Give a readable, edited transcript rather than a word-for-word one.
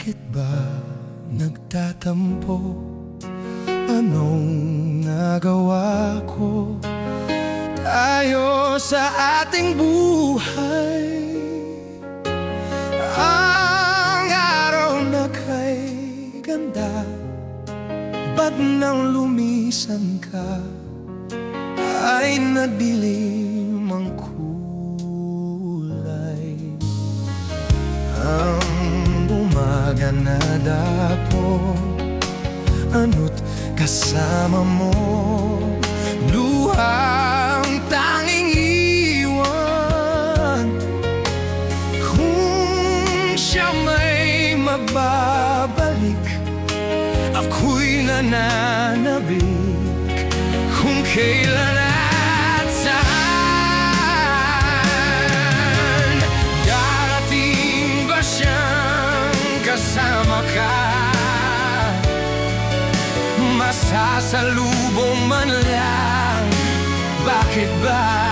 Bakit ba nagtatampo? Anong nagawa ko? Tayo sa ating buhay, ang araw na kay ganda, ba't nang lumisan ka ay nadilim ang kulay? Ang umaga na dapo, ano't kasama mo, luhang tanging iwan. Kung siya may mababalik, ako'y nananabik. Kung kailan at saan, darating ba siyang kasama ka? Masasalubong man lang, bakit ba